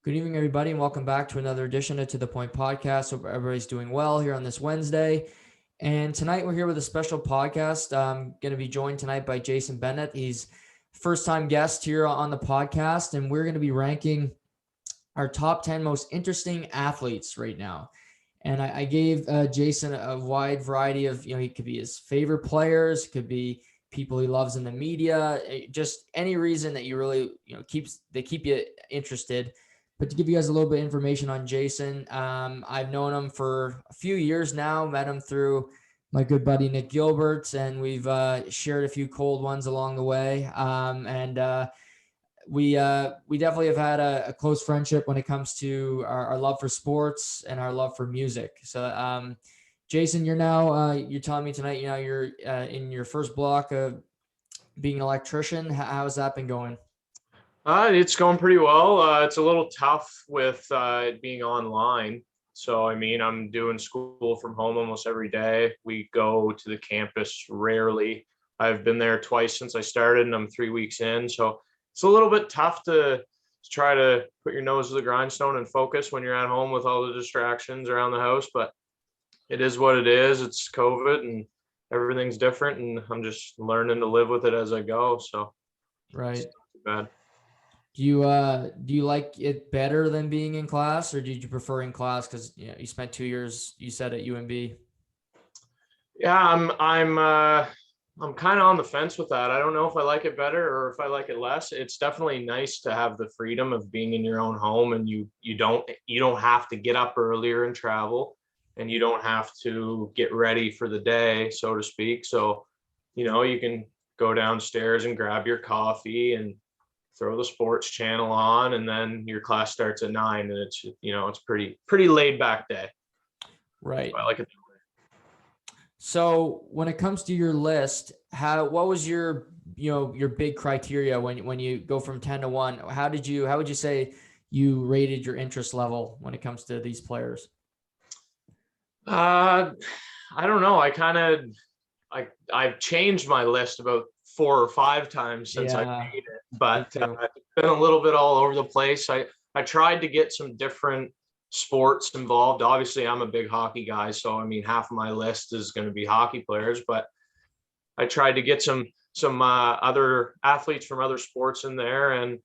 Good evening, everybody, and welcome back to another edition of To The Point podcast. Hope everybody's doing well here on this Wednesday. And tonight we're here with a special podcast. I'm going to be joined tonight by Jason Bennett. He's first-time guest here on the podcast, and we're going to be ranking our top 10 most interesting athletes right now. And I gave Jason a wide variety of, he could be his favorite players, could be people he loves in the media, just any reason that you really, they keep you interested. But to give you guys a little bit of information on Jason, I've known him for a few years now, met him through my good buddy Nick Gilbert, and we've shared a few cold ones along the way. We definitely have had a close friendship when it comes to our love for sports and our love for music. So, Jason, you're now, you're telling me tonight, you're in your first block of being an electrician. How's that been going? It's going pretty well. It's a little tough with it being online. So, I'm doing school from home almost every day. We go to the campus rarely. I've been there twice since I started, and I'm 3 weeks in. So it's a little bit tough to try to put your nose to the grindstone and focus when you're at home with all the distractions around the house. But it is what it is. It's COVID, and everything's different, and I'm just learning to live with it as I go. So, Right. it's not too bad. Do you like it better than being in class, or did you prefer in class because you spent 2 years, you said, at UNB? Yeah, I'm kind of on the fence with that. I don't know if I like it better or if I like it less. It's definitely nice to have the freedom of being in your own home, and you don't have to get up earlier and travel, and you don't have to get ready for the day, so to speak. So, you can go downstairs and grab your coffee and throw the sports channel on, and then your class starts at 9, and it's pretty laid back day. Right. I like it. So when it comes to your list, what was your big criteria when you go from 10 to 1? How would you say you rated your interest level when it comes to these players? I don't know. I've changed my list about 4 or 5 times since I Yeah, made it, but me too. it's been a little bit all over the place. I tried to get some different sports involved. Obviously, I'm a big hockey guy, so half of my list is going to be hockey players. But I tried to get some other athletes from other sports in there, and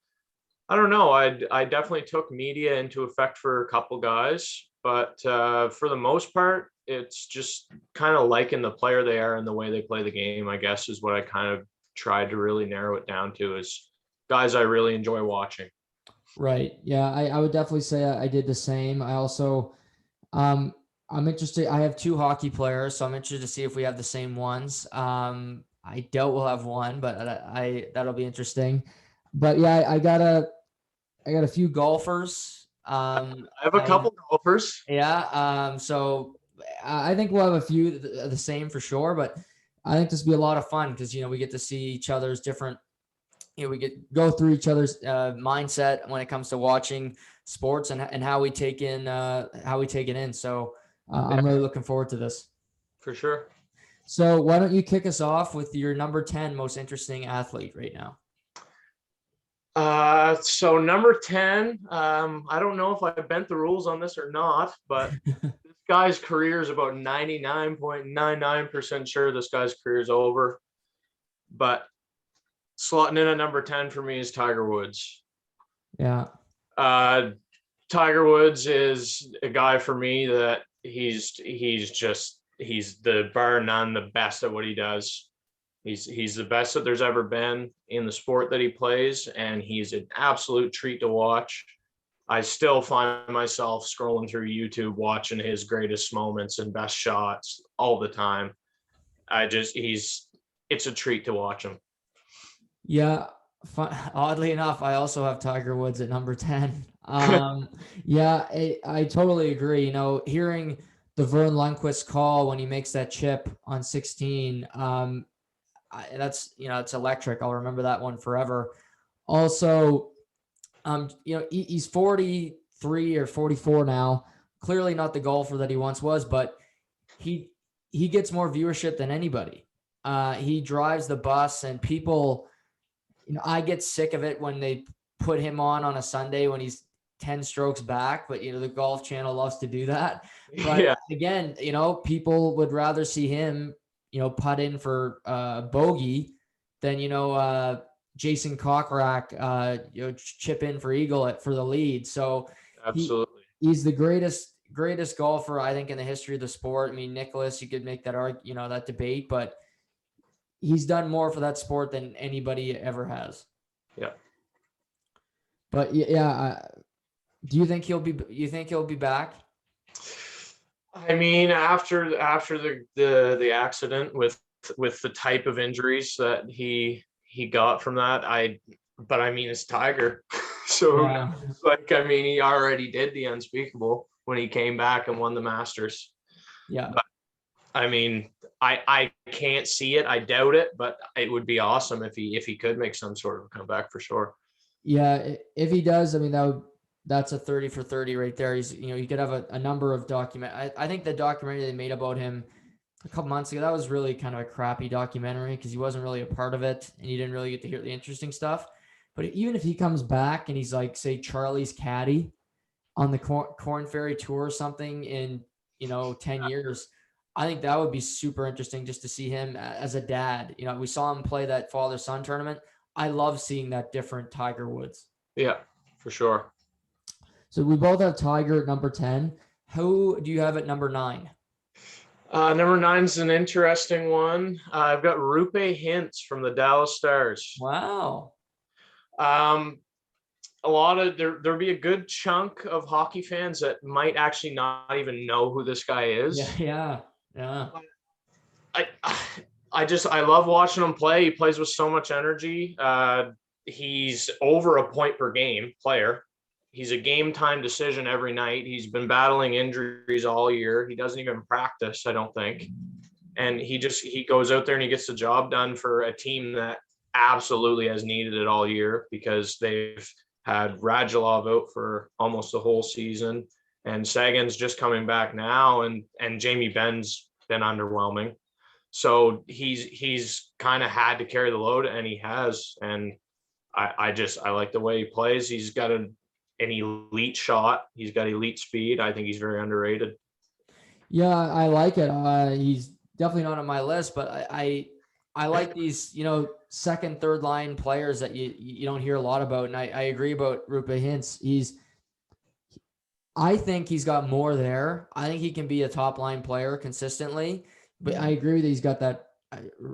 I don't know. I definitely took media into effect for a couple guys, but for the most part, it's just kind of liking the player they are and the way they play the game, I guess, is what I kind of tried to really narrow it down to, is guys I really enjoy watching. Right. Yeah, I would definitely say I did the same. I also, I'm interested. I have two hockey players, so I'm interested to see if we have the same ones. I doubt we'll have one, but that'll be interesting. But yeah, I got a few golfers. I have a couple golfers. Yeah. So I think we'll have a few the same for sure, but I think this will be a lot of fun because, we get to see each other's different, we get go through each other's mindset when it comes to watching sports and how we take in So I'm really looking forward to this. For sure. So why don't you kick us off with your number 10 most interesting athlete right now? So number 10, I don't know if I bent the rules on this or not, but this guy's career is about 99.99% sure this guy's career is over. But slotting in at number 10 for me is Tiger Woods. Yeah. Tiger Woods is a guy for me that he's the bar none the best at what he does. He's the best that there's ever been in the sport that he plays, and he's an absolute treat to watch. I still find myself scrolling through YouTube watching his greatest moments and best shots all the time. It's a treat to watch him. Yeah. Oddly enough, I also have Tiger Woods at number 10. Yeah, I totally agree. Hearing the Vern Lundquist call when he makes that chip on 16, it's electric. I'll remember that one forever. Also, he's 43 or 44 now. Clearly not the golfer that he once was, but he gets more viewership than anybody. He drives the bus, and people, I get sick of it when they put him on a Sunday when he's 10 strokes back, but the Golf Channel loves to do that. But Yeah, again, people would rather see him, putt in for bogey than, Jason Kokrak, chip in for eagle for the lead. So absolutely. he's the greatest golfer, I think, in the history of the sport. I mean, Nicholas, you could make that that debate, but he's done more for that sport than anybody ever has. Yeah. But yeah, do you think he'll be back? I mean, after the accident with the type of injuries that he got from that, but I mean, it's Tiger. So who Yeah. knows? Like, I mean, he already did the unspeakable when he came back and won the Masters. Yeah. But I mean, I can't see it. I doubt it, but it would be awesome if he could make some sort of comeback for sure. Yeah, if he does, I mean, that's a 30 for 30 right there. He's, you could have a number of I think the documentary they made about him a couple months ago, that was really kind of a crappy documentary because he wasn't really a part of it and you didn't really get to hear the interesting stuff. But even if he comes back and he's like, say, Charlie's caddy on the Corn Ferry Tour or something in, 10 years, I think that would be super interesting just to see him as a dad. We saw him play that father-son tournament. I love seeing that different Tiger Woods. Yeah, for sure. So we both have Tiger at number 10. Who do you have at number 9? Number 9's an interesting one. I've got Rupe Hintz from the Dallas Stars. Wow. A lot of there'll be a good chunk of hockey fans that might actually not even know who this guy is. Yeah. I love watching him play. He plays with so much energy. He's over a point per game player. He's a game time decision every night. He's been battling injuries all year. He doesn't even practice, I don't think. And he goes out there and he gets the job done for a team that absolutely has needed it all year because they've had Radulov out for almost the whole season. And Sagan's just coming back now, and Jamie Benn's been underwhelming. So he's kind of had to carry the load, and he has. And I like the way he plays. He's got an elite shot. He's got elite speed. I think he's very underrated. Yeah, I like it. He's definitely not on my list, but I like these, second, third line players that you don't hear a lot about. And I agree about Rupe Hintz. I think he's got more there. I think he can be a top line player consistently, but I agree that he's got that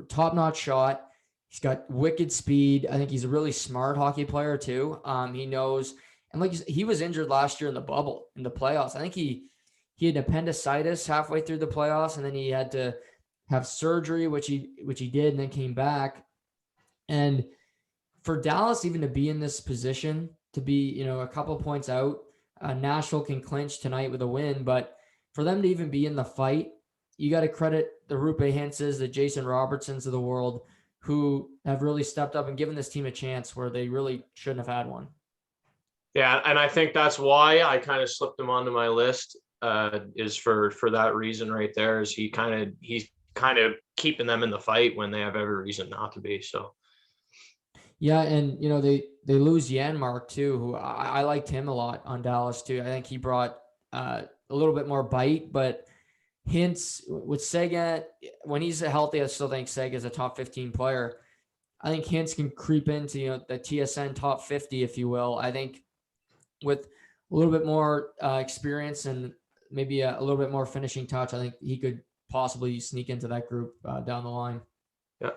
top-notch shot. He's got wicked speed. I think he's a really smart hockey player too. He knows, and like he was injured last year in the bubble, in the playoffs. I think he had appendicitis halfway through the playoffs, and then he had to have surgery, which he did, and then came back. And for Dallas even to be in this position, to be, a couple points out, Nashville can clinch tonight with a win, but for them to even be in the fight, you got to credit the Rupe Hintzes, the Jason Robertsons of the world, who have really stepped up and given this team a chance where they really shouldn't have had one. Yeah, and I think that's why I kind of slipped him onto my list. Is for that reason right there. Is he's kind of keeping them in the fight when they have every reason not to be. So. Yeah, and they lose Janmark too, who I liked him a lot on Dallas too. I think he brought a little bit more bite, but Hintz with Sega, when he's healthy, I still think Sega is a top 15 player. I think Hintz can creep into the TSN top 50, if you will. I think with a little bit more experience and maybe a little bit more finishing touch, I think he could possibly sneak into that group down the line. Yeah.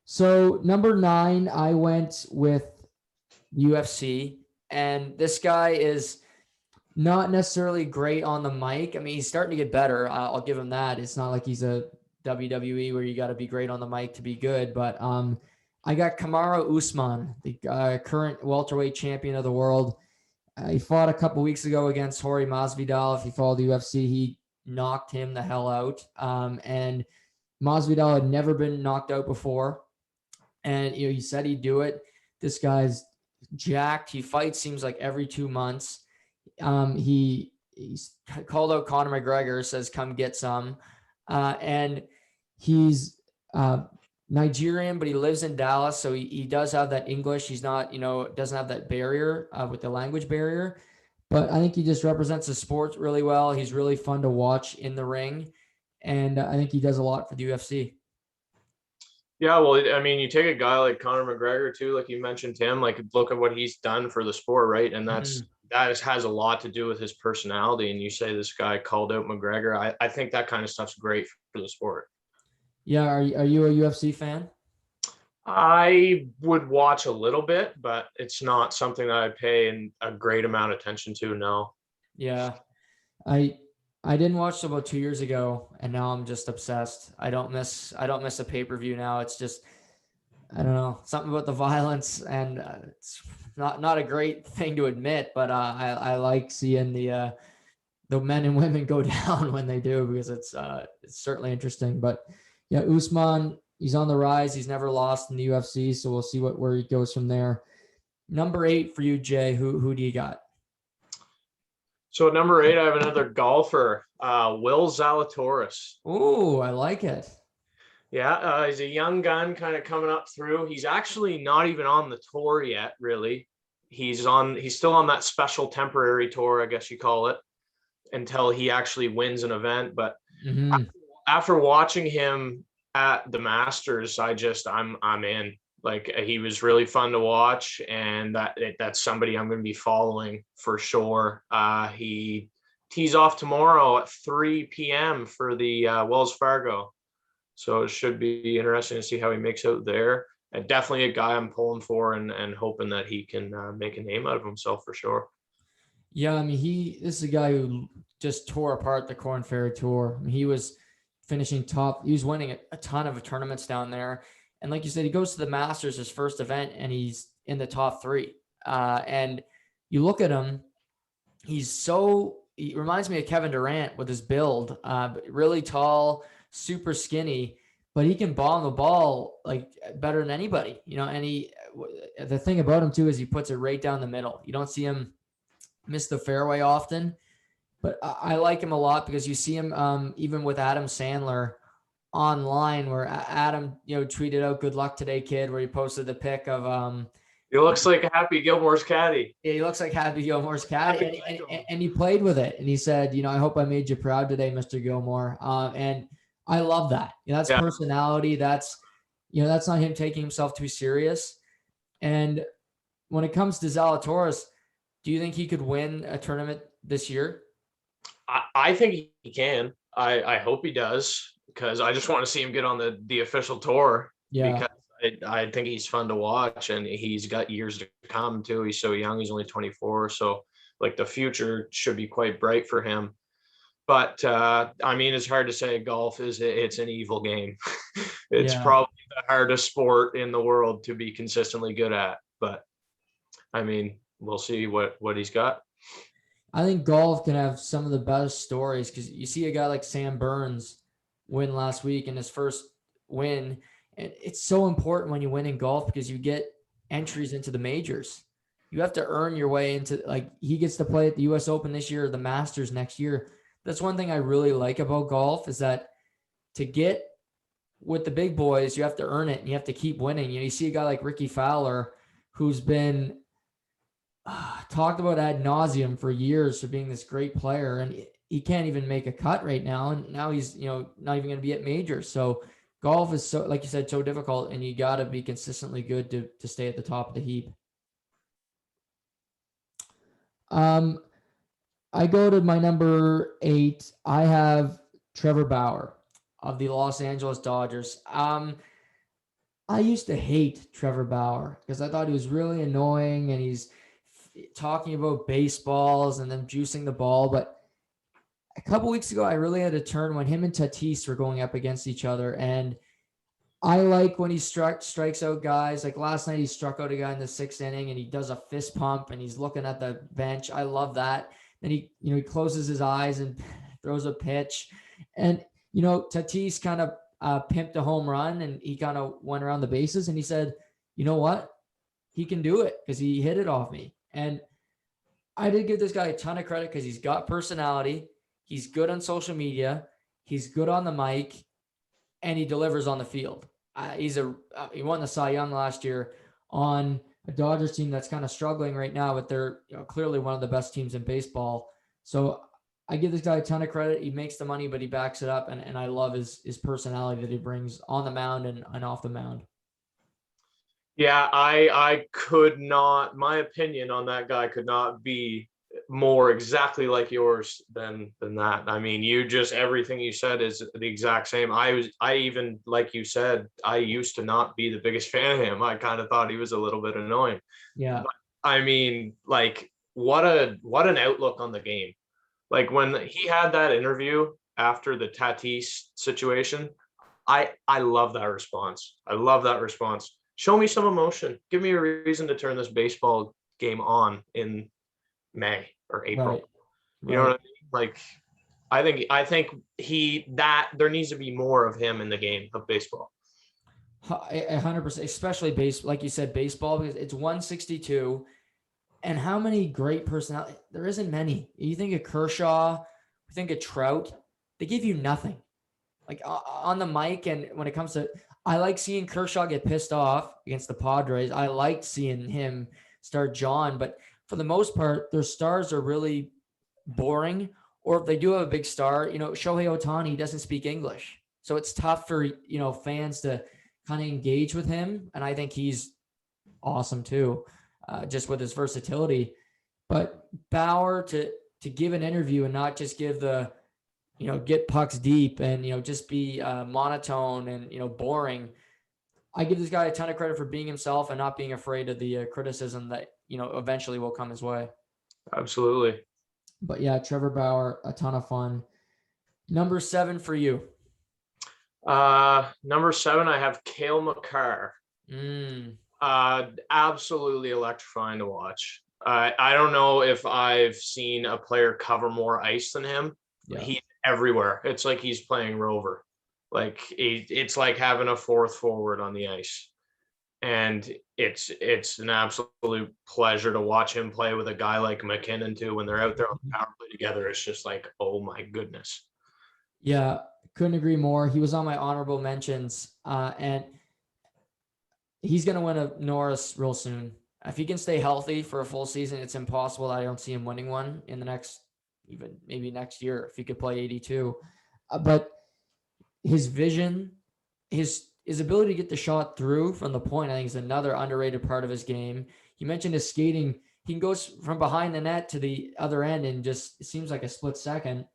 So number 9, I went with UFC, and this guy is not necessarily great on the mic. I mean, he's starting to get better. I'll give him that. It's not like he's a WWE where you got to be great on the mic to be good. But I got Kamaru Usman, the current welterweight champion of the world. He fought a couple weeks ago against Jorge Masvidal. If you follow the UFC, he knocked him the hell out. And Masvidal had never been knocked out before. And he said he'd do it. This guy's jacked. He fights seems like every 2 months. He's called out Conor McGregor, says come get some. And he's Nigerian, but he lives in Dallas. So he does have that English. He's not, doesn't have that barrier with the language barrier. But I think he just represents the sport really well. He's really fun to watch in the ring. And I think he does a lot for the UFC. Yeah, well, I mean, you take a guy like Conor McGregor too, like you mentioned him, like look at what he's done for the sport, right? And has a lot to do with his personality. And you say this guy called out McGregor. I think that kind of stuff's great for the sport. Yeah, are you a UFC fan? I would watch a little bit, but it's not something that I pay a great amount of attention to. No. Yeah, I I didn't watch about 2 years ago, and now I'm just obsessed. I don't miss a pay-per-view now. It's just I don't know, something about the violence, and it's not a great thing to admit, but I like seeing the men and women go down when they do, because it's certainly interesting. But yeah, Usman, he's on the rise. He's never lost in the UFC, so we'll see where he goes from there. Number 8 for you, Jay. Who do you got? So at number 8, I have another golfer, Will Zalatoris. Oh, I like it. Yeah, he's a young gun kind of coming up through. He's actually not even on the tour yet, really. He's still on that special temporary tour, I guess you call it, until he actually wins an event. But after watching him at the Masters, I'm in. Like, he was really fun to watch, and that's somebody I'm going to be following for sure. He tees off tomorrow at 3 p.m. for the Wells Fargo. So it should be interesting to see how he makes out there. And definitely a guy I'm pulling for and hoping that he can make a name out of himself for sure. Yeah, I mean, this is a guy who just tore apart the Corn Ferry Tour. I mean, he was finishing top. He was winning a ton of tournaments down there. And like you said, he goes to the Masters, his first event, and he's in the top 3. And you look at him, he reminds me of Kevin Durant with his build, really tall, super skinny, but he can bomb the ball like better than anybody, and the thing about him too is he puts it right down the middle. You don't see him miss the fairway often, but I like him a lot because you see him even with Adam Sandler online, where Adam, tweeted out "Good luck today, kid," where he posted the pic of he looks like Happy Gilmore's caddy. Yeah, he looks like Happy Gilmore's caddy, and he played with it, and he said, "I hope I made you proud today, Mr. Gilmore." And I love that. That's personality. That's not him taking himself too serious. And when it comes to Zalatoris, do you think he could win a tournament this year? I think he can. I hope he does, because I just want to see him get on the official tour. Yeah. Because I think he's fun to watch, and he's got years to come too. He's so young. He's only 24. So like the future should be quite bright for him. But I mean, it's hard to say golf it's an evil game. It's probably the hardest sport in the world to be consistently good at. But I mean, we'll see what he's got. I think golf can have some of the best stories, because you see a guy like Sam Burns win last week in his first win. And it's so important when you win in golf, because you get entries into the majors. You have to earn your way into, like, he gets to play at the US Open this year, the Masters next year. That's one thing I really like about golf, is that to get with the big boys, you have to earn it and you have to keep winning. You see a guy like Ricky Fowler, who's been talked about ad nauseum for years for being this great player, and he can't even make a cut right now. And now he's, not even going to be at majors. So golf is, so, like you said, so difficult, and you got to be consistently good to stay at the top of the heap. I go to my number 8. I have Trevor Bauer of the Los Angeles Dodgers. I used to hate Trevor Bauer because I thought he was really annoying, and he's talking about baseballs and then juicing the ball. But a couple weeks ago, I really had a turn when him and Tatis were going up against each other. And I like when he strikes out guys. Like last night, he struck out a guy in the 6th inning, and he does a fist pump and he's looking at the bench. I love that. Then he closes his eyes and throws a pitch. And, Tatis kind of pimped a home run, and he kind of went around the bases, and he said, "You know what? He can do it because he hit it off me." And I did give this guy a ton of credit because he's got personality. He's good on social media. He's good on the mic, and he delivers on the field. He won the Cy Young last year on a Dodgers team that's kind of struggling right now, but they're clearly one of the best teams in baseball. So I give this guy a ton of credit. He makes the money, but he backs it up, and I love his personality that he brings on the mound and off the mound. Yeah, I could not, my opinion on that guy could not be more exactly like yours than that. I mean, you just everything you said is the exact same. I even like you said, I used to not be the biggest fan of him. I kind of thought he was a little bit annoying. Yeah. But I mean, like what an outlook on the game. Like when he had that interview after the Tatis situation, I love that response. I love that response. Show me some emotion. Give me a reason to turn this baseball game on in May or April. Right. You know what Right. I mean? Like I think there needs to be more of him in the game of baseball. 100%, especially like you said, baseball, because it's 162. And how many great personality? There isn't many. You think of Kershaw, you think of Trout, they give you nothing. Like on the mic, and when it comes to, I like seeing Kershaw get pissed off against the Padres. I liked seeing him start John, but for the most part, their stars are really boring. Or if they do have a big star, Shohei Ohtani doesn't speak English. So it's tough for, fans to kind of engage with him. And I think he's awesome too, just with his versatility. But Bauer to give an interview and not just give the, get pucks deep and, just be monotone and, boring. I give this guy a ton of credit for being himself and not being afraid of the criticism that, eventually will come his way. Absolutely. But yeah, Trevor Bauer, a ton of fun. Number 7 for you. Number 7, I have Cale Makar. Absolutely electrifying to watch. I don't know if I've seen a player cover more ice than him. Yeah. He's everywhere. It's like he's playing rover. Like it's like having a fourth forward on the ice. And it's an absolute pleasure to watch him play with a guy like McKinnon too. When they're out there on the power play together, it's just like, oh my goodness. Yeah, couldn't agree more. He was on my honorable mentions, and he's going to win a Norris real soon. If he can stay healthy for a full season, it's impossible that I don't see him winning one in the next, even maybe next year, if he could play 82. But his vision, his ability to get the shot through from the point, I think is another underrated part of his game. You mentioned his skating. He can go from behind the net to the other end in just, it seems like a split second.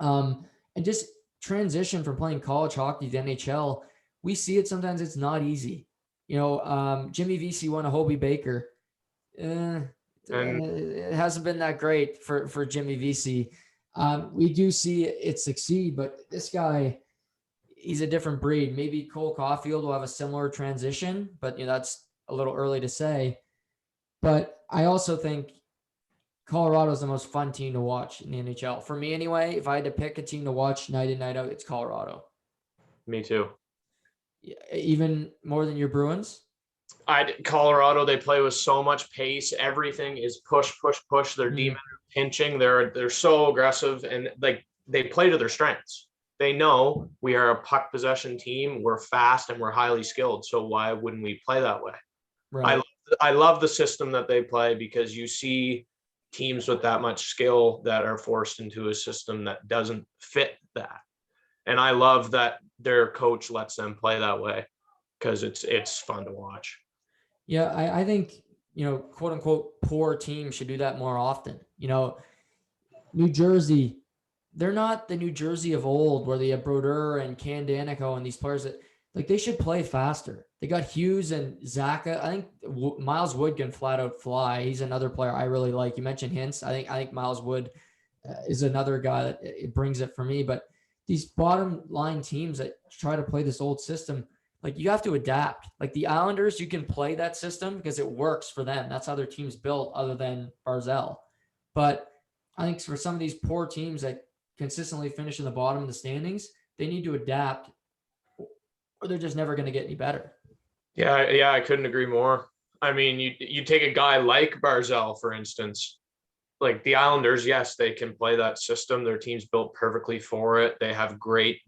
And just transition from playing college hockey to NHL. We see it sometimes. It's not easy. Jimmy Vesey won a Hobie Baker. It hasn't been that great for Jimmy Vesey. We do see it succeed, but this guy, he's a different breed. Maybe Cole Caulfield will have a similar transition, but that's a little early to say. But I also think Colorado is the most fun team to watch in the NHL. For me anyway, if I had to pick a team to watch night in, night out, it's Colorado. Me too. Even more than your Bruins? Colorado, they play with so much pace. Everything is push, push, push. Their D-men are pinching. They're so aggressive, and like they play to their strengths. They know we are a puck possession team. We're fast and we're highly skilled. So why wouldn't we play that way? Right. I love the system that they play, because you see teams with that much skill that are forced into a system that doesn't fit that. And I love that their coach lets them play that way, because it's fun to watch. Yeah, I think, quote unquote, poor teams should do that more often. New Jersey, they're not the New Jersey of old where they have Brodeur and Ken Danico and these players that, like, they should play faster. They got Hughes and Zaka. I think Miles Wood can flat out fly. He's another player I really like. You mentioned Hintz. I think Miles Wood is another guy that it brings it for me. But these bottom line teams that try to play this old system, like, you have to adapt. Like the Islanders, you can play that system because it works for them. That's how their team's built, other than Barzell. But I think for some of these poor teams that consistently finish in the bottom of the standings, they need to adapt, or they're just never going to get any better. Yeah, I couldn't agree more. I mean, you take a guy like Barzell, for instance. Like the Islanders, yes, they can play that system. Their team's built perfectly for it. They have a great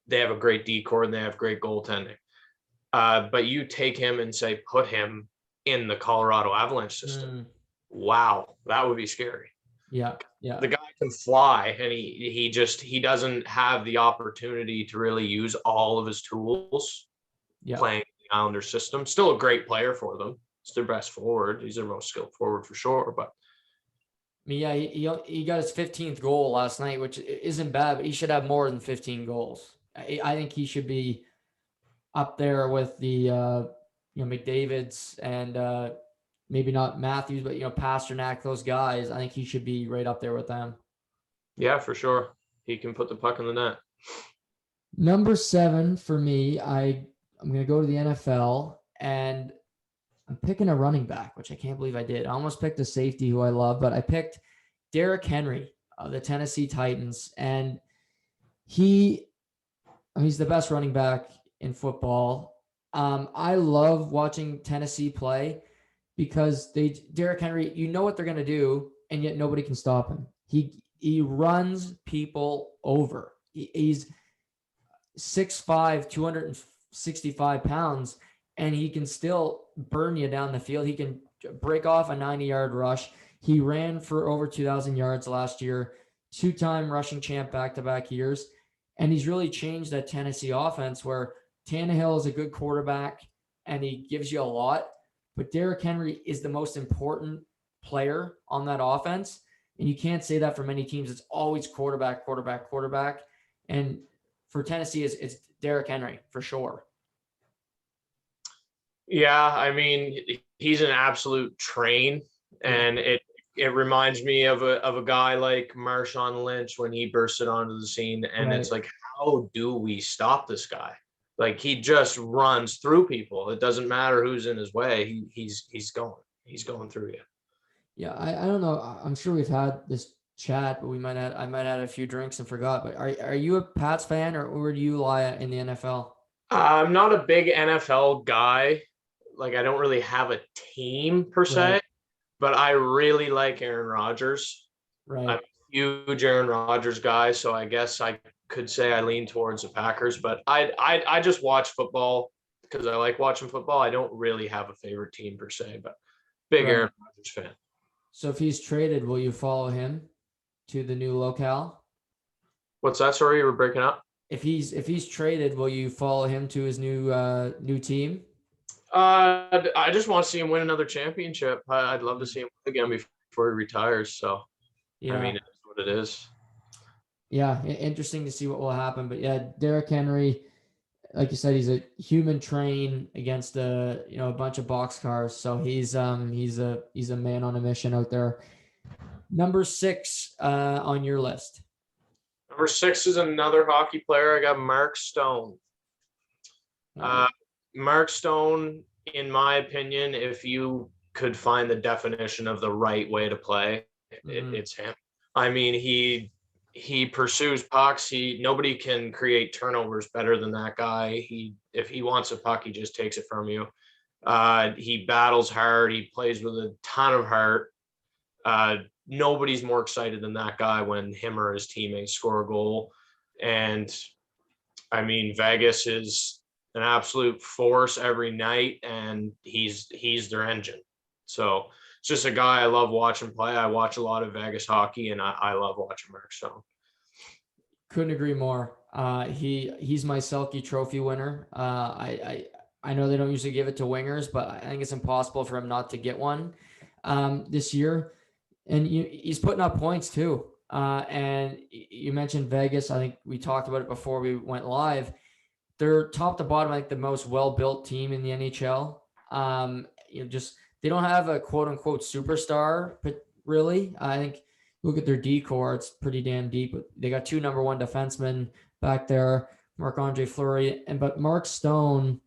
decor and they have great goaltending. But you take him and say, put him in the Colorado Avalanche system. Wow, that would be scary. Yeah. Yeah. The guy can fly, and he doesn't have the opportunity to really use all of his tools playing the Islander system. Still a great player for them. It's their best forward. He's their most skilled forward for sure. But I mean, yeah, he got his 15th goal last night, which isn't bad, but he should have more than 15 goals. I think he should be up there with the McDavids and maybe not Matthews, but Pasternak, those guys. I think he should be right up there with them. Yeah, for sure. He can put the puck in the net. Number 7 for me, I'm going to go to the NFL, and I'm picking a running back, which I can't believe I did. I almost picked a safety who I love, but I picked Derrick Henry of the Tennessee Titans, and he's the best running back in football. I love watching Tennessee play because Derrick Henry, you know what they're going to do, and yet nobody can stop him. He runs people over. He's 6'5", 265 pounds, and he can still burn you down the field. He can break off a 90-yard rush. He ran for over 2,000 yards last year, 2-time rushing champ back-to-back years. And he's really changed that Tennessee offense where Tannehill is a good quarterback and he gives you a lot. But Derrick Henry is the most important player on that offense. And you can't say that for many teams. It's always quarterback. And for Tennessee, it's Derrick Henry for sure. Yeah, I mean, he's an absolute train, and it reminds me of a guy like Marshawn Lynch when he bursted onto the scene, and It's like, how do we stop this guy? Like, he just runs through people. It doesn't matter who's in his way. He's going through you. Yeah, I don't know. I'm sure we've had this chat, but I might have a few drinks and forgot. But are you a Pats fan, or where do you lie in the NFL? I'm not a big NFL guy. Like, I don't really have a team per se, but I really like Aaron Rodgers. Right. I'm a huge Aaron Rodgers guy, so I guess I could say I lean towards the Packers, but I just watch football because I like watching football. I don't really have a favorite team per se, but big Aaron Rodgers fan. So if he's traded, will you follow him to the new locale? What's that? Sorry, you were breaking up. If he's traded, will you follow him to his new team? I just want to see him win another championship. I'd love to see him again before he retires. So, yeah. I mean, it's what it is. Yeah, interesting to see what will happen. But yeah, Derrick Henry, like you said, he's a human train against a bunch of boxcars. So he's a man on a mission out there. Number 6 on your list. Number 6 is another hockey player. I got Mark Stone. Mark Stone, in my opinion, if you could find the definition of the right way to play, it's him. I mean, he pursues pucks. Nobody can create turnovers better than that guy. If he wants a puck, he just takes it from you. He battles hard. He plays with a ton of heart. Nobody's more excited than that guy when him or his teammates score a goal. And I mean, Vegas is an absolute force every night, and he's their engine. So it's just a guy I love watching play. I watch a lot of Vegas hockey, and I love watching Mark Stone. Couldn't agree more. He's my Selke Trophy winner. I know they don't usually give it to wingers, but I think it's impossible for him not to get one this year. And he's putting up points too. And you mentioned Vegas. I think we talked about it before we went live. They're top to bottom, like the most well-built team in the NHL. They don't have a quote unquote superstar, but really, I think look at their decor. It's pretty damn deep. They got 2 number 1 defensemen back there, Marc-Andre Fleury, but Mark Stone,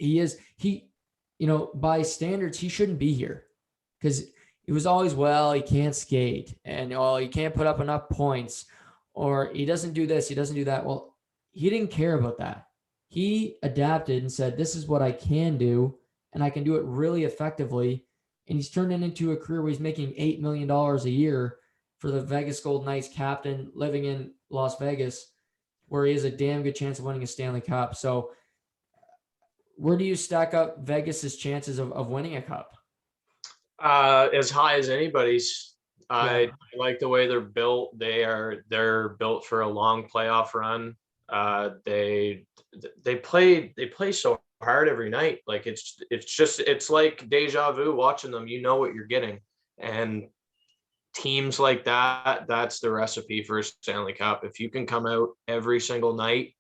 by standards, he shouldn't be here because it was always, he can't skate and he can't put up enough points, or he doesn't do this, he doesn't do that. Well, he didn't care about that. He adapted and said, this is what I can do, and I can do it really effectively. And he's turned it into a career where he's making $8 million a year for the Vegas Golden Knights captain, living in Las Vegas, where he has a damn good chance of winning a Stanley Cup. So where do you stack up Vegas's chances of winning a cup? As high as anybody's. Yeah. I like the way they're built. They're built for a long playoff run. They play so hard every night. Like it's like deja vu watching them. You know what you're getting, and teams like that, that's the recipe for a Stanley Cup. If you can come out every single night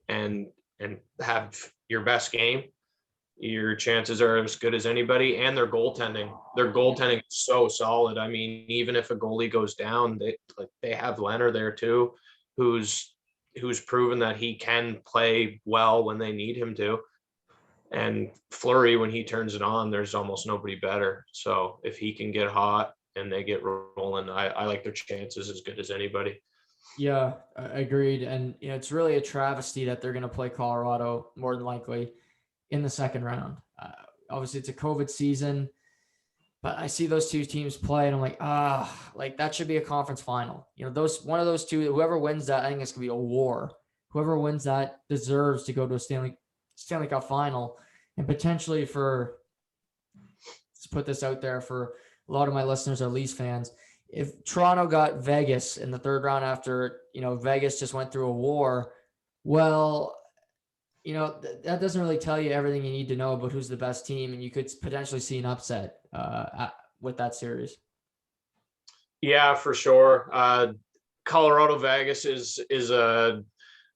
and have your best game, your chances are as good as anybody. And their goaltending is so solid. I mean, even if a goalie goes down, they have Leonard there too, who's proven that he can play well when they need him to. And Fleury, when he turns it on, there's almost nobody better. So if he can get hot and they get rolling, I like their chances as good as anybody. Yeah, agreed. And it's really a travesty that they're going to play Colorado more than likely in the second round. Obviously, it's a COVID season, but I see those two teams play, and I'm like, like that should be a conference final. One of those two, whoever wins that, I think it's gonna be a war. Whoever wins that deserves to go to a Stanley Cup final, and potentially let's put this out there for a lot of my listeners are Leafs fans. If Toronto got Vegas in the third round after Vegas just went through a war, well, that doesn't really tell you everything you need to know about who's the best team, and you could potentially see an upset with that series. Yeah, for sure. Colorado Vegas is a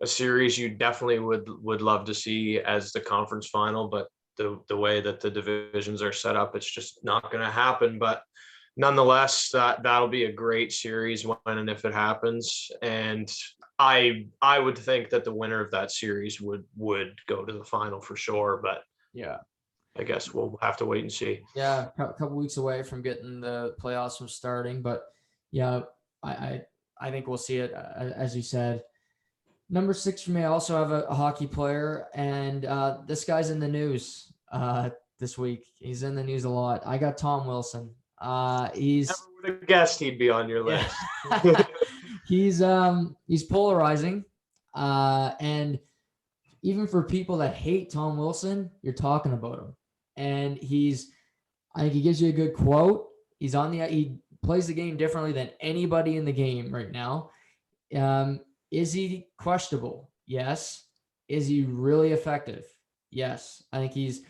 series you definitely would love to see as the conference final, but the way that the divisions are set up, it's just not going to happen. But nonetheless, that'll be a great series when and if it happens. And I would think that the winner of that series would go to the final for sure. But yeah, I guess we'll have to wait and see. Yeah, a couple weeks away from getting the playoffs from starting, but yeah, I think we'll see it as you said. Number 6 for me, I also have a hockey player, and this guy's in the news this week. He's in the news a lot. I got Tom Wilson. He's never would have guessed he'd be on your list. Yeah. He's polarizing, and even for people that hate Tom Wilson, you're talking about him. And I think he gives you a good quote. He plays the game differently than anybody in the game right now. Is he questionable? Yes. Is he really effective? Yes. I think he's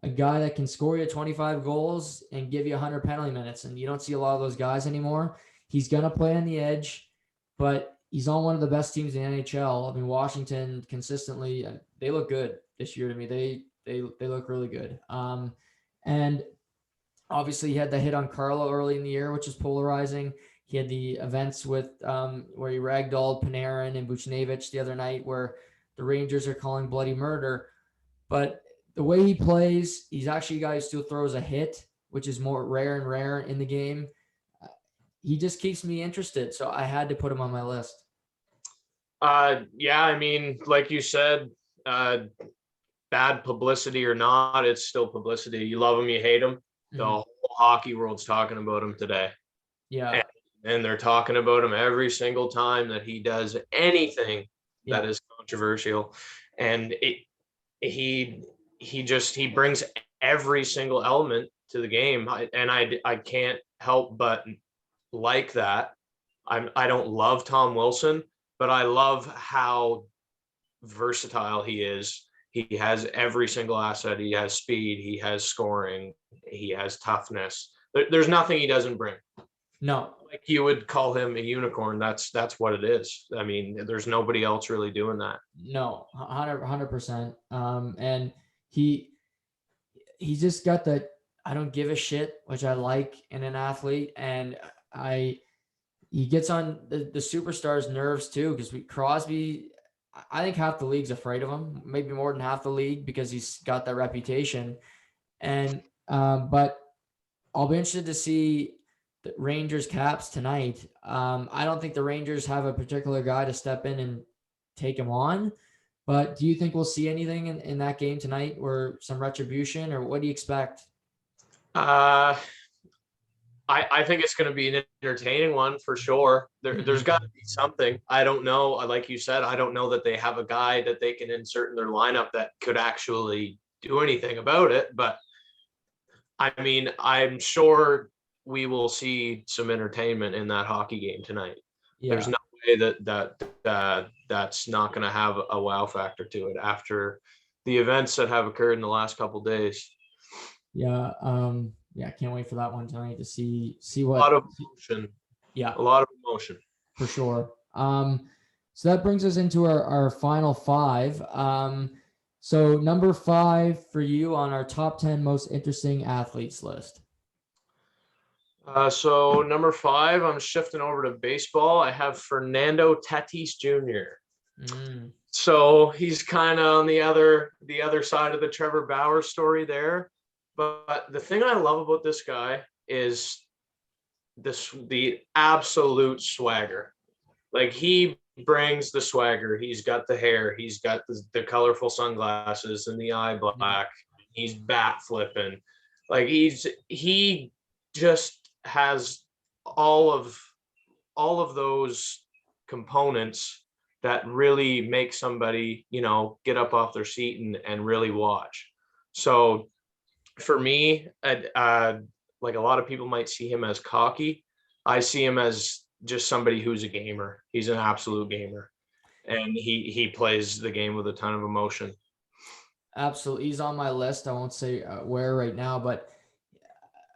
a guy that can score you 25 goals and give you 100 penalty minutes. And you don't see a lot of those guys anymore. He's going to play on the edge, but he's on one of the best teams in the NHL. I mean, Washington consistently, they look good this year to me. They look really good. And obviously, he had the hit on Carlo early in the year, which is polarizing. He had the events with where he ragdolled Panarin and Buchnevich the other night, where the Rangers are calling bloody murder. But the way he plays, he's actually a guy who still throws a hit, which is more rare and rare in the game. He just keeps me interested, so I had to put him on my list. Yeah, I mean, like you said, bad publicity or not, it's still publicity. You love him, you hate him. The whole hockey world's talking about him today. Yeah. And they're talking about him every single time that he does anything that is controversial. And he brings every single element to the game. I can't help but like that. I don't love Tom Wilson, but I love how versatile he is. He has every single asset. He has speed. He has scoring. He has toughness. There's nothing he doesn't bring. No. Like you would call him a unicorn. That's what it is. I mean, there's nobody else really doing that. No, 100%. And he just got that I don't give a shit, which I like in an athlete. And he gets on the superstars' nerves too, because Crosby, I think half the league's afraid of him, maybe more than half the league, because he's got that reputation. And but I'll be interested to see the Rangers Caps tonight. I don't think the Rangers have a particular guy to step in and take him on, but do you think we'll see anything in that game tonight, or some retribution, or what do you expect? I think it's going to be an entertaining one for sure. There's got to be something. I don't know. Like you said, I don't know that they have a guy that they can insert in their lineup that could actually do anything about it. But I mean, I'm sure we will see some entertainment in that hockey game tonight. There's Yeah. no way that's not going to have a wow factor to it after the events that have occurred in the last couple of days. Yeah. Yeah. I can't wait for that one tonight to see A what. lot of emotion. Yeah, A lot of emotion. for sure. So that brings us into our final five. So number 5 for you on our top 10 most interesting athletes list. So number 5, I'm shifting over to baseball. I have Fernando Tatis Jr. Mm. So he's kind of on the other side of the Trevor Bauer story there. But the thing I love about this guy is the absolute swagger. Like he brings the swagger. He's got the hair. He's got the colorful sunglasses and the eye black. He's bat flipping. Like he just has all of those components that really make somebody, get up off their seat and really watch. So for me, like a lot of people might see him as cocky. I see him as just somebody who's a gamer. He's an absolute gamer, and he plays the game with a ton of emotion. Absolutely. He's on my list. I won't say where right now, but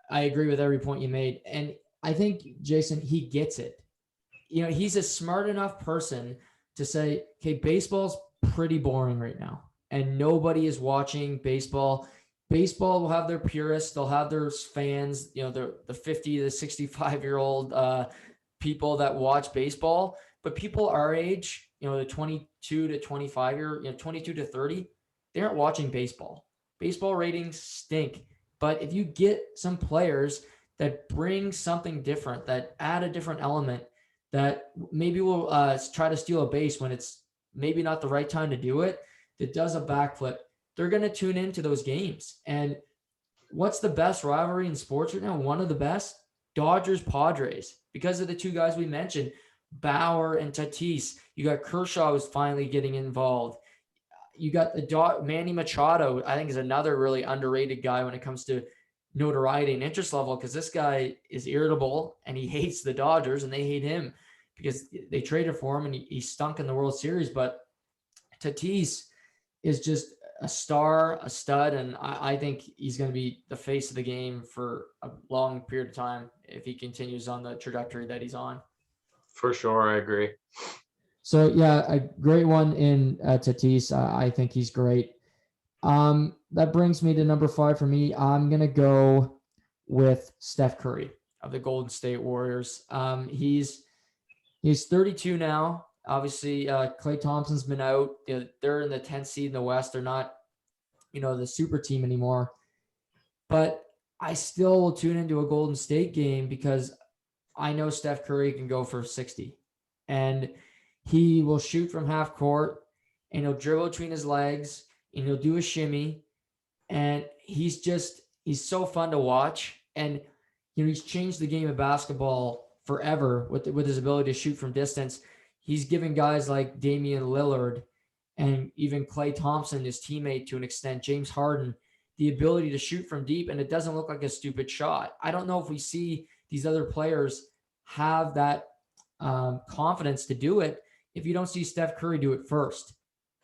I agree with every point you made. And I think, Jason, he gets it. He's a smart enough person to say, okay, baseball's pretty boring right now, and nobody is watching baseball. Baseball will have their purists, they'll have their fans, the 50 to 65-year-old people that watch baseball. But people our age, the 22 to 25 22 to 30, they aren't watching baseball. Baseball ratings stink. But if you get some players that bring something different, that add a different element, that maybe will try to steal a base when it's maybe not the right time to do it, that does a backflip, they're going to tune into those games. And what's the best rivalry in sports right now? One of the best, Dodgers Padres, because of the two guys we mentioned, Bauer and Tatis. You got Kershaw who's finally getting involved. You got the Manny Machado, I think, is another really underrated guy when it comes to notoriety and interest level, because this guy is irritable and he hates the Dodgers and they hate him because they traded for him and he stunk in the World Series. But Tatis is just a star, a stud, and I think he's going to be the face of the game for a long period of time if he continues on the trajectory that he's on. For sure, I agree. So yeah, a great one in Tatis. I think he's great. That brings me to number 5 for me. I'm gonna go with Steph Curry of the Golden State Warriors. He's 32 now. Obviously, Klay Thompson's been out. They're in the 10th seed in the West. They're not, the super team anymore. But I still will tune into a Golden State game because I know Steph Curry can go for 60. And he will shoot from half court and he'll dribble between his legs and he'll do a shimmy. And he's so fun to watch. And, he's changed the game of basketball forever with his ability to shoot from distance. He's given guys like Damian Lillard and even Klay Thompson, his teammate to an extent, James Harden, the ability to shoot from deep. And it doesn't look like a stupid shot. I don't know if we see these other players have that confidence to do it if you don't see Steph Curry do it first.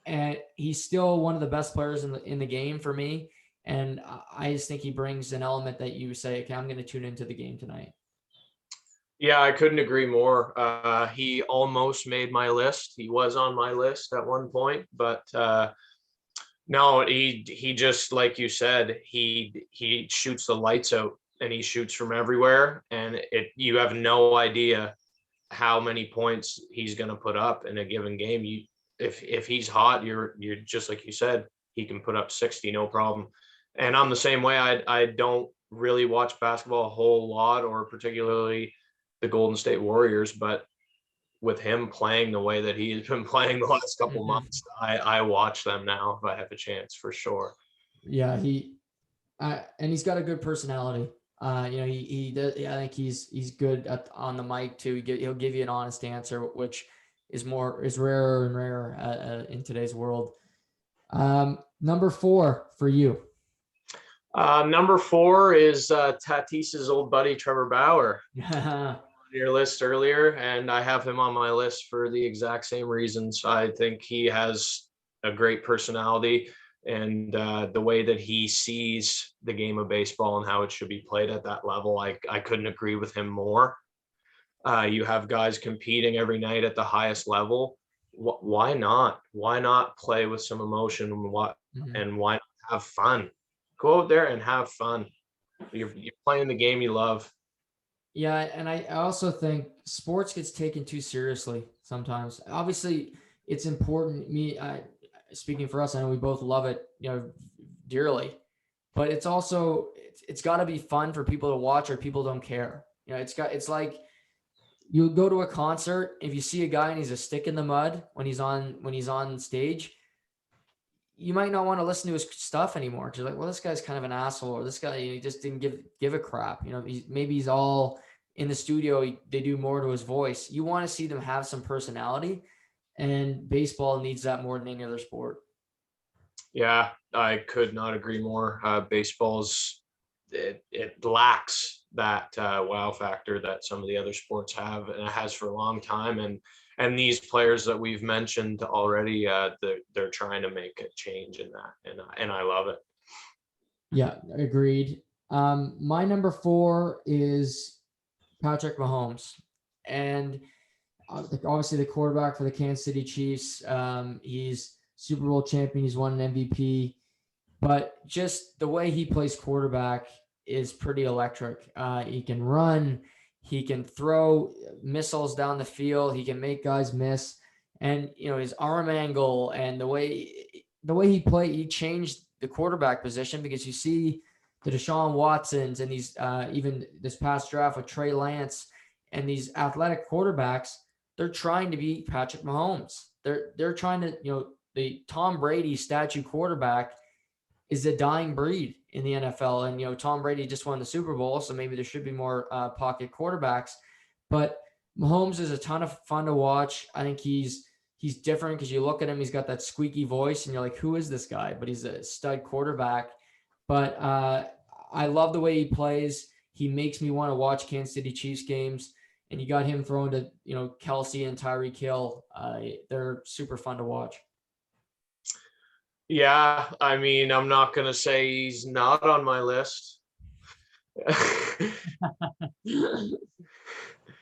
And he's still one of the best players in the game for me. And I just think he brings an element that you say, okay, I'm going to tune into the game tonight. Yeah, I couldn't agree more. He almost made my list. He was on my list at one point, but no, he just, like you said, he shoots the lights out and he shoots from everywhere, and you have no idea how many points he's going to put up in a given game. If he's hot, you're just like you said, he can put up 60, no problem. And I'm the same way. I don't really watch basketball a whole lot, or particularly the Golden State Warriors, but with him playing the way that he has been playing the last couple months, I watch them now if I have a chance, for sure. Yeah, and he's got a good personality. He does. I think he's good on the mic too. He'll give you an honest answer, which is rarer and rarer in today's world. Number 4 for you. Number 4 is Tatis's old buddy Trevor Bauer. Yeah. On your list earlier, and I have him on my list for the exact same reasons. I think he has a great personality, and the way that he sees the game of baseball and how it should be played at that level, I couldn't agree with him more. You have guys competing every night at the highest level. Why not? Why not play with some emotion? And why not have fun? Go out there and have fun. You're playing the game you love. Yeah, and I also think sports gets taken too seriously sometimes. Obviously, it's important. Speaking for us, I know we both love it, dearly. But it's also it's got to be fun for people to watch, or people don't care. It's like you go to a concert. If you see a guy and he's a stick in the mud when he's on stage, you might not want to listen to his stuff anymore. Because you're like, well, this guy's kind of an asshole, or this guy, he just didn't give a crap. Maybe he's all in the studio. They do more to his voice. You want to see them have some personality, and baseball needs that more than any other sport. Yeah, I could not agree more. Baseball's it lacks that wow factor that some of the other sports have, and it has for a long time. And these players that we've mentioned already, they're trying to make a change in that, and I love it. Yeah, agreed. My number 4 is Patrick Mahomes, and obviously the quarterback for the Kansas City Chiefs. He's Super Bowl champion. He's won an MVP, but just the way he plays quarterback is pretty electric. He can run, he can throw missiles down the field, he can make guys miss, and his arm angle and he changed the quarterback position, because you see the Deshaun Watsons and these even this past draft with Trey Lance and these athletic quarterbacks. They're trying to be Patrick Mahomes. They're trying to, the Tom Brady statue quarterback is a dying breed in the NFL. And, Tom Brady just won the Super Bowl, so maybe there should be more pocket quarterbacks. But Mahomes is a ton of fun to watch. I think he's different, because you look at him, he's got that squeaky voice, and you're like, who is this guy? But he's a stud quarterback. But I love the way he plays. He makes me want to watch Kansas City Chiefs games. And you got him throwing to, Kelsey and Tyreek Hill. They're super fun to watch. Yeah, I mean, I'm not gonna say he's not on my list.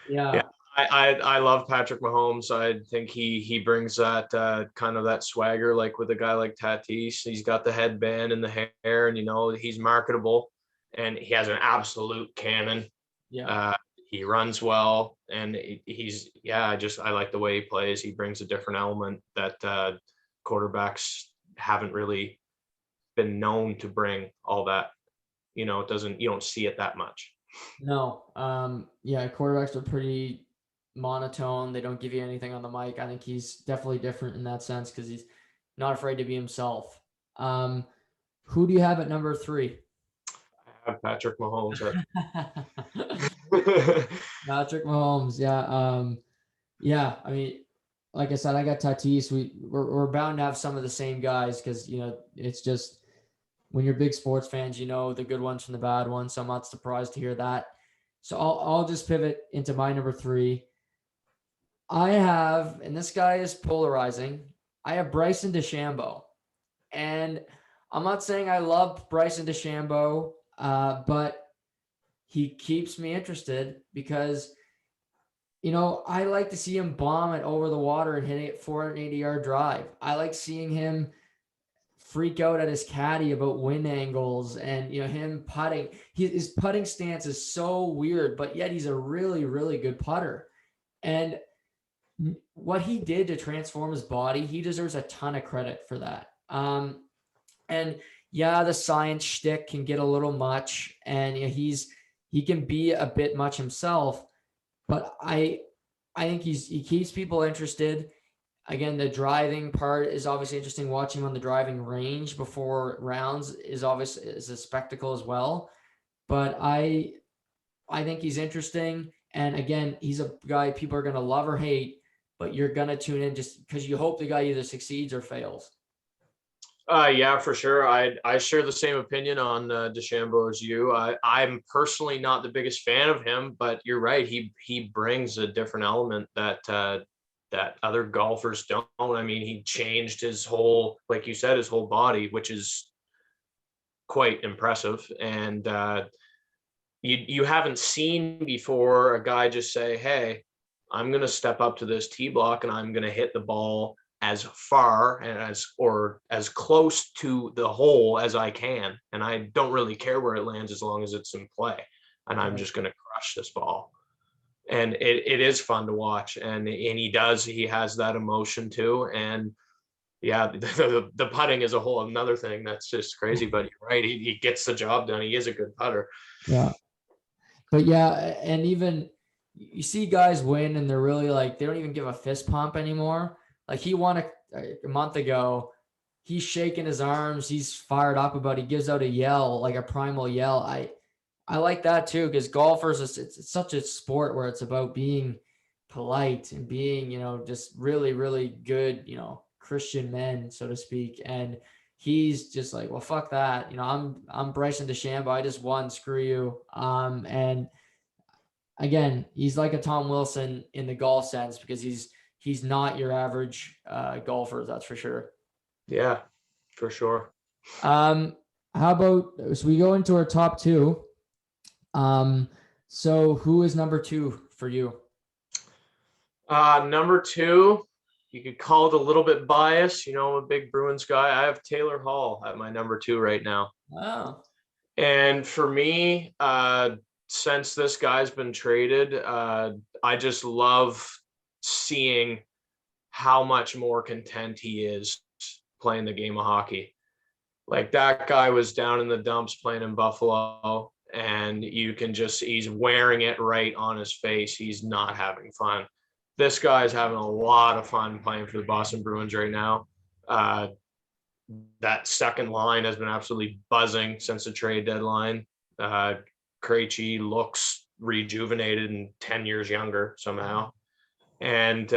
Yeah. I love Patrick Mahomes. I think he brings that kind of that swagger, like with a guy like Tatis. He's got the headband and the hair, and he's marketable, and he has an absolute cannon. Yeah. He runs well, and I like the way he plays. He brings a different element that quarterbacks haven't really been known to bring. All that, you don't see it that much. No. Yeah, quarterbacks are pretty monotone. They don't give you anything on the mic. I think he's definitely different in that sense, because he's not afraid to be himself. Who do you have at number 3? I have Patrick Mahomes. Patrick Mahomes. Yeah. Yeah. I mean, like I said, I got Tatis. We're bound to have some of the same guys, because it's just, when you're big sports fans, the good ones from the bad ones. So I'm not surprised to hear that. So I'll just pivot into my number 3. I have, and this guy is polarizing, I have Bryson DeChambeau. And I'm not saying I love Bryson DeChambeau, but he keeps me interested, because, I like to see him bomb it over the water and hitting it 480-yard drive. I like seeing him freak out at his caddy about wind angles, and him putting. His putting stance is so weird, but yet he's a really, really good putter. And what he did to transform his body, he deserves a ton of credit for that. And yeah, the science shtick can get a little much, and he can be a bit much himself. But I think he keeps people interested. Again, the driving part is obviously interesting. Watching him on the driving range before rounds is a spectacle as well. But I think he's interesting. And again, he's a guy people are going to love or hate, but you're going to tune in just because you hope the guy either succeeds or fails. Yeah, for sure. I share the same opinion on DeChambeau as you. I'm personally not the biggest fan of him, but you're right. He brings a different element that other golfers don't. I mean, he changed his whole, like you said, his whole body, which is quite impressive. And you haven't seen before a guy just say, "Hey, I'm going to step up to this tee block and I'm going to hit the ball as far and as close to the hole as I can, and I don't really care where it lands as long as it's in play, and I'm just going to crush this ball." And it is fun to watch, and he has that emotion too. And yeah, the putting is a whole another thing that's just crazy. But you're right, he gets the job done. He is a good putter. Yeah. But yeah, and even you see guys win and they're really like, they don't even give a fist pump anymore. Like he won a month ago. He's shaking his arms. He's fired up about it. He gives out a yell, like a primal yell. I like that too, because golfers, it's such a sport where it's about being polite and being, just really, really good, Christian men, so to speak. And he's just like, well, fuck that. I'm Bryson DeChambeau. I just won. Screw you. And again, he's like a Tom Wilson in the golf sense because he's not your average golfer. That's for sure. Yeah, for sure. How about, so we go into our top two. So who is number two for you? Number two, you could call it a little bit biased. I'm a big Bruins guy. I have Taylor Hall at my number two right now. Oh, And for me, since this guy's been traded, I just love seeing how much more content he is playing the game of hockey. Like that guy was down in the dumps playing in Buffalo, and he's wearing it right on his face. He's not having fun. This guy's having a lot of fun playing for the Boston Bruins right now. That second line has been absolutely buzzing since the trade deadline. Krejci looks rejuvenated and 10 years younger somehow. And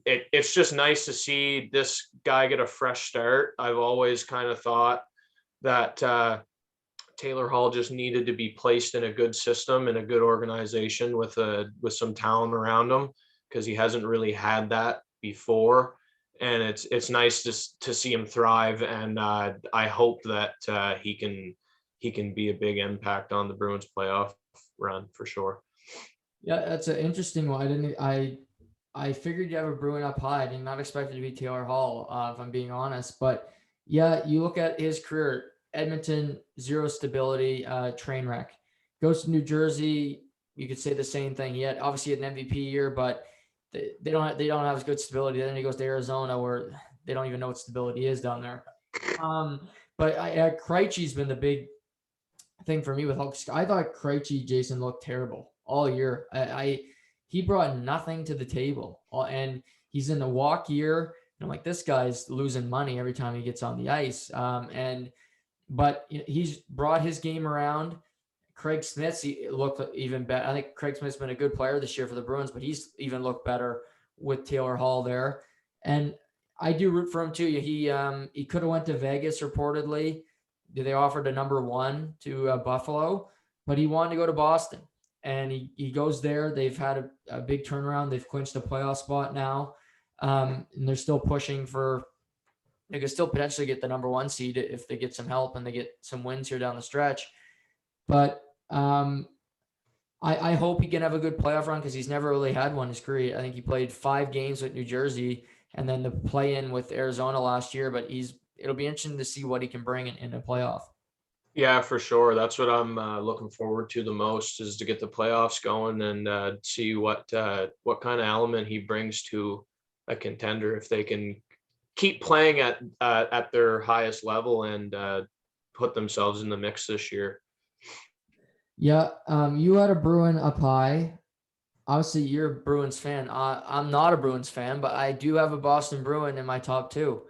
it's just nice to see this guy get a fresh start. I've always kind of thought that Taylor Hall just needed to be placed in a good system and a good organization with some talent around him, because he hasn't really had that before. And it's nice to see him thrive, and I hope that he can be a big impact on the Bruins playoff run for sure. yeah, that's an interesting one. I figured you have a Bruin up high. I did not expect it to be Taylor Hall, if I'm being honest. But yeah, you look at his career, Edmonton, zero stability, train wreck. Goes to New Jersey, you could say the same thing. He had obviously an MVP year, but they don't have as good stability. Then he goes to Arizona, where they don't even know what stability is down there. But Krejci's been the big thing for me with Hulk. I thought Krejci, Jason, looked terrible all year. He brought nothing to the table, and he's in the walk year. I'm like, this guy's losing money every time he gets on the ice. But he's brought his game around. Craig Smith's looked even better. I think Craig Smith's been a good player this year for the Bruins, but he's even looked better with Taylor Hall there. And I do root for him too. He could have went to Vegas reportedly. They offered a number one to Buffalo, but he wanted to go to Boston. And he goes there. They've had a big turnaround. They've clinched a playoff spot now. And they're still pushing for, they could still potentially get the number one seed if they get some help and they get some wins here down the stretch. But I hope he can have a good playoff run, because he's never really had one in his career. I think he played 5 games with New Jersey and then the play-in with Arizona last year. But it'll be interesting to see what he can bring in a playoff. Yeah, for sure. That's what I'm looking forward to the most, is to get the playoffs going and see what kind of element he brings to a contender, if they can keep playing at their highest level and put themselves in the mix this year. Yeah, you had a Bruin up high. Obviously, you're a Bruins fan. I'm not a Bruins fan, but I do have a Boston Bruin in my top 2.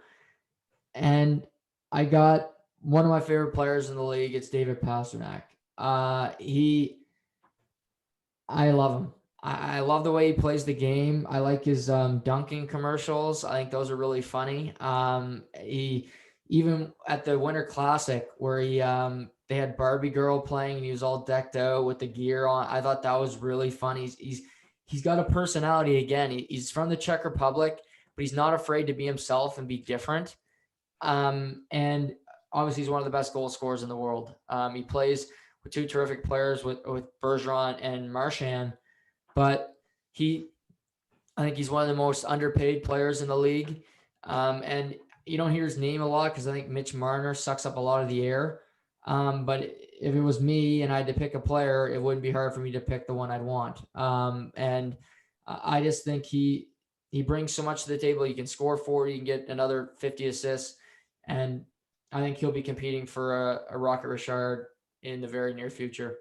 And I got one of my favorite players in the league. It's David Pastrnak. I love him. I love the way he plays the game. I like his dunking commercials. I think those are really funny. even at the Winter Classic where they had Barbie Girl playing and he was all decked out with the gear on. I thought that was really fun. He's got a personality again. He's from the Czech Republic, but he's not afraid to be himself and be different. And obviously he's one of the best goal scorers in the world. He plays with two terrific players with Bergeron and Marchand, but I think he's one of the most underpaid players in the league. And you don't hear his name a lot because I think Mitch Marner sucks up a lot of the air. But if it was me and I had to pick a player, it wouldn't be hard for me to pick the one I'd want. And I just think he brings so much to the table. He can score 40, you can get another 50 assists. And I think he'll be competing for a Rocket Richard in the very near future.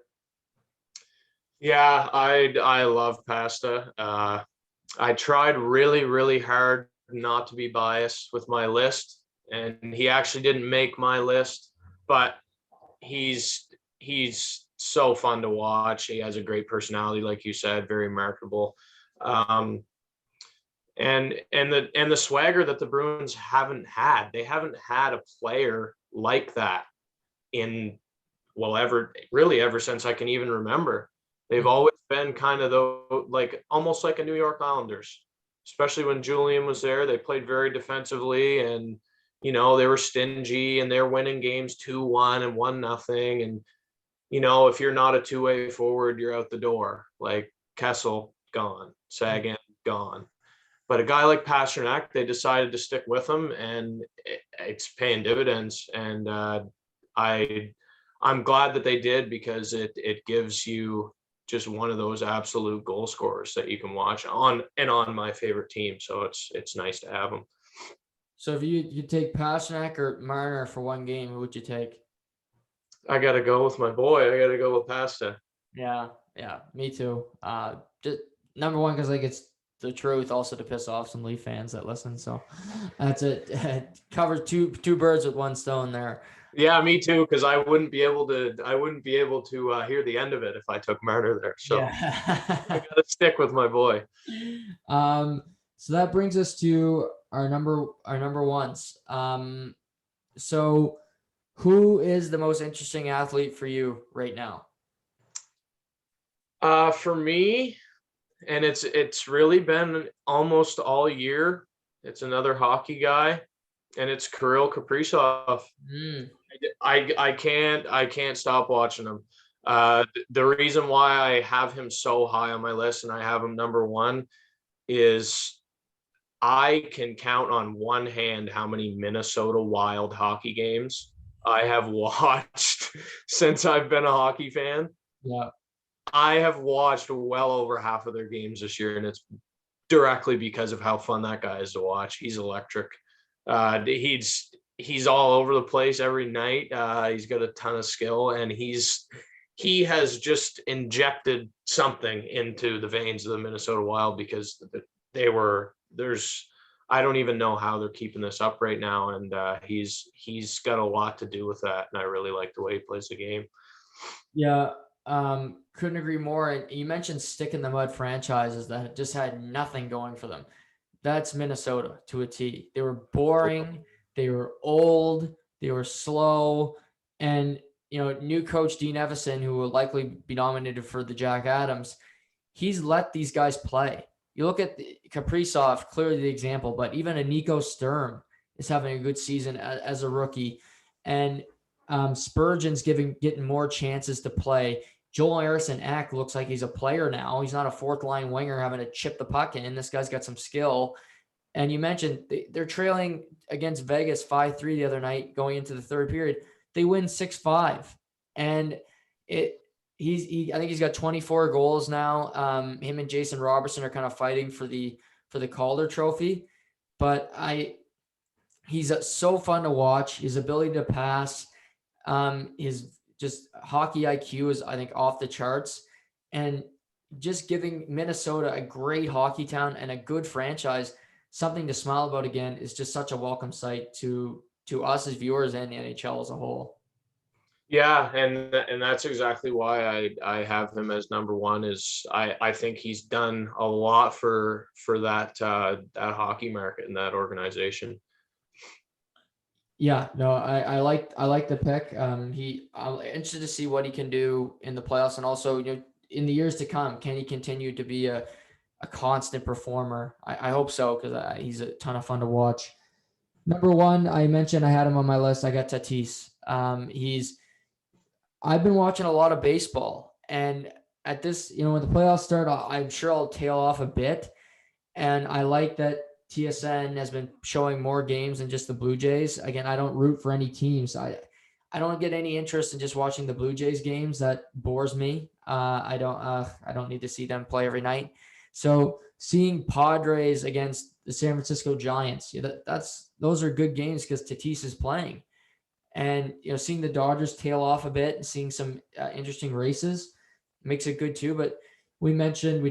Yeah, I love Pasta. I tried really, really hard not to be biased with my list, and he actually didn't make my list, but he's so fun to watch. He has a great personality, like you said, very marketable. And the swagger that the Bruins haven't had. They haven't had a player like that in ever since I can even remember. They've always been kind of like almost like a New York Islanders, especially when Julian was there. They played very defensively, and they were stingy, and they're winning games 2-1 and 1-0. And if you're not a two-way forward, you're out the door. Like Kessel gone, Sagan gone. But a guy like Pastrnak, they decided to stick with him, and it's paying dividends. And I'm glad that they did, because it gives you just one of those absolute goal scorers that you can watch on my favorite team. So it's nice to have them. So if you take Pastrnak or Marner for one game, who would you take? I got to go with my boy. I got to go with Pasta. Yeah, me too. Just number one, because like it's the truth, also to piss off some Leaf fans that listen. So that's it. Covers two birds with one stone there. Yeah, me too. Because I wouldn't be able to hear the end of it if I took Marner there. So yeah. I got to stick with my boy. So that brings us to our number ones. So who is the most interesting athlete for you right now? For me, and it's really been almost all year, it's another hockey guy, and it's Kirill Kaprizov. I can't stop watching him. The reason why I have him so high on my list and I have him number one is I can count on one hand how many Minnesota Wild hockey games I have watched since I've been a hockey fan. Yeah. I have watched well over half of their games this year, and it's directly because of how fun that guy is to watch. He's electric. He's all over the place every night. He's got a ton of skill, and he has just injected something into the veins of the Minnesota Wild, because I don't even know how they're keeping this up right now, and he's got a lot to do with that, and I really like the way he plays the game. Yeah. Couldn't agree more. And you mentioned stick in the mud franchises that just had nothing going for them. That's Minnesota to a T. They were boring. They were old. They were slow. And, new coach Dean Evison, who will likely be nominated for the Jack Adams, he's let these guys play. You look at Kaprizov, clearly the example, but even a Nico Sturm is having a good season as a rookie. And Spurgeon's getting more chances to play. Joel Harrison Ek looks like he's a player now. He's not a fourth line winger having to chip the puck in. This guy's got some skill. And you mentioned they're trailing against Vegas 5-3 the other night going into the third period. They win 6-5. And I think he's got 24 goals now. Him and Jason Robertson are kind of fighting for the Calder Trophy. But he's so fun to watch. His ability to pass, his just hockey IQ is, I think, off the charts, and just giving Minnesota, a great hockey town and a good franchise, something to smile about again is just such a welcome sight to us as viewers and the NHL as a whole. Yeah, and that's exactly why I have him as number one. Is I think he's done a lot for that hockey market and that organization. Yeah, no, I like the pick. I'm interested to see what he can do in the playoffs, and also, in the years to come, can he continue to be a constant performer? I hope so, because he's a ton of fun to watch. Number one, I mentioned I had him on my list. I got Tatis. I've been watching a lot of baseball, and at this, when the playoffs start, I'm sure I'll tail off a bit. And I like that TSN has been showing more games than just the Blue Jays. Again, I don't root for any teams. I don't get any interest in just watching the Blue Jays games. That bores me. I don't need to see them play every night. So seeing Padres against the San Francisco Giants, those are good games because Tatis is playing. And seeing the Dodgers tail off a bit and seeing some interesting races makes it good too. But we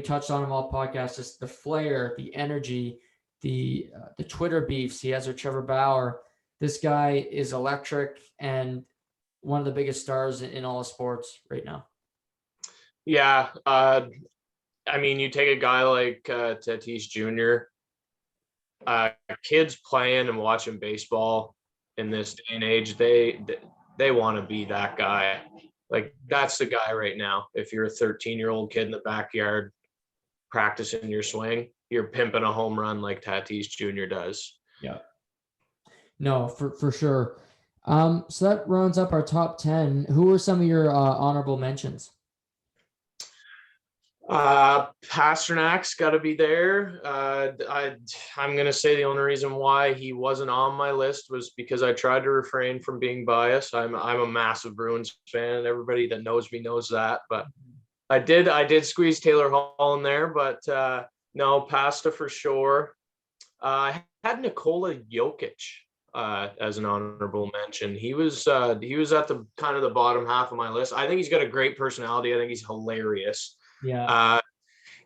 touched on them all podcasts, just the flair, the energy, the Twitter beefs he has with Trevor Bauer. This guy is electric and one of the biggest stars in all of sports right now. Yeah, I mean, you take a guy like Tatis Jr. Kids playing and watching baseball in this day and age, they want to be that guy. Like, that's the guy right now. If you're a 13-year-old kid in the backyard practicing your swing, you're pimping a home run like Tatis Jr. does. Yeah. No, for sure. So that rounds up our top 10. Who are some of your honorable mentions? Pasternak's got to be there. I'm gonna say the only reason why he wasn't on my list was because I tried to refrain from being biased. I'm a massive Bruins fan. Everybody that knows me knows that. But I did squeeze Taylor Hall in there. But no, Pasta for sure. I had Nikola Jokic as an honorable mention. He was at the kind of the bottom half of my list. I think he's got a great personality. I think he's hilarious. Yeah.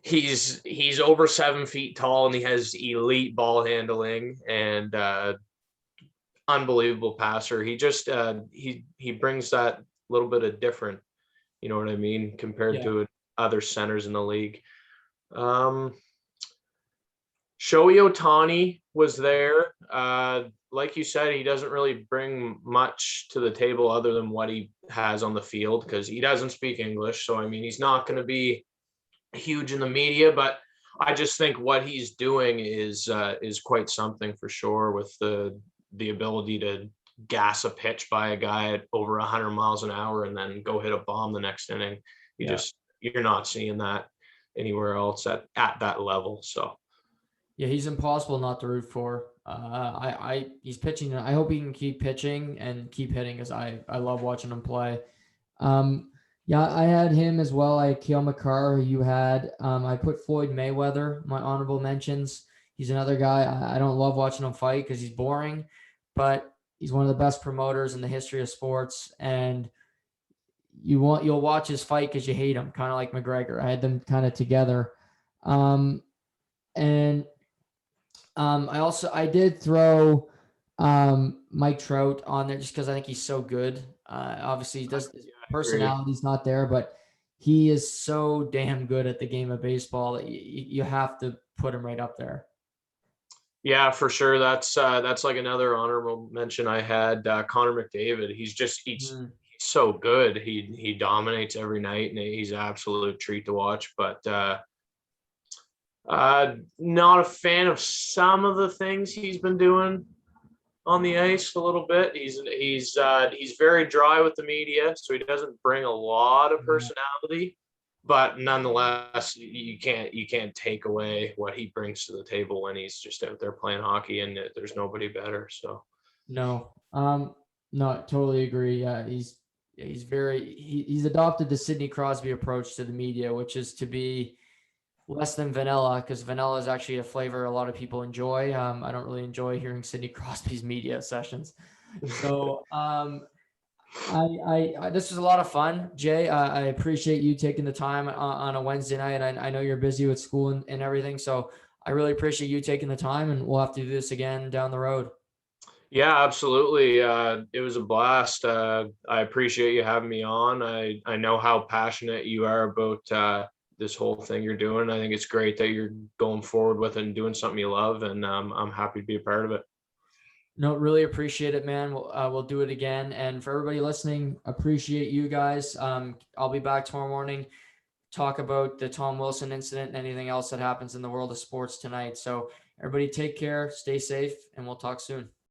He's over 7 feet tall and he has elite ball handling and unbelievable passer. He just he brings that little bit of different, you know what I mean, compared to other centers in the league. Shohei Ohtani was there. Like you said, he doesn't really bring much to the table other than what he has on the field because he doesn't speak English. So I mean, he's not going to be huge in the media, but I just think what he's doing is quite something for sure, with the ability to gas a pitch by a guy at over 100 miles an hour and then go hit a bomb the next inning. You're not seeing that anywhere else at that level. So yeah, he's impossible not to root for. He's pitching. I hope he can keep pitching and keep hitting, because I love watching him play. Yeah, I had him as well. I had Kale McCarr, who you had. I put Floyd Mayweather, my honorable mentions. He's another guy. I don't love watching him fight because he's boring, but he's one of the best promoters in the history of sports. And you'll watch his fight because you hate him, kind of like McGregor. I had them kind of together. And I did throw Mike Trout on there just because I think he's so good. Obviously, his personality's not there, but he is so damn good at the game of baseball that you have to put him right up there. Yeah, for sure. That's like another honorable mention I had. Connor McDavid. He's so good. He dominates every night, and he's an absolute treat to watch. But not a fan of some of the things he's been doing on the ice a little bit. He's very dry with the media, so he doesn't bring a lot of personality. But nonetheless, you can't take away what he brings to the table when he's just out there playing hockey, and there's nobody better. So no, totally agree. Yeah, he's he's adopted the Sidney Crosby approach to the media, which is to be less than vanilla, because vanilla is actually a flavor a lot of people enjoy. I don't really enjoy hearing Sidney Crosby's media sessions. So this was a lot of fun, Jay. I appreciate you taking the time on a Wednesday night. I know you're busy with school and everything, so I really appreciate you taking the time, and we'll have to do this again down the road. Yeah, absolutely. It was a blast. I appreciate you having me on. I know how passionate you are about this whole thing you're doing. I think it's great that you're going forward with it and doing something you love, and I'm happy to be a part of it. No, really appreciate it, man. We'll do it again. And for everybody listening, appreciate you guys. I'll be back tomorrow morning, talk about the Tom Wilson incident and anything else that happens in the world of sports tonight. So everybody take care, stay safe, and we'll talk soon.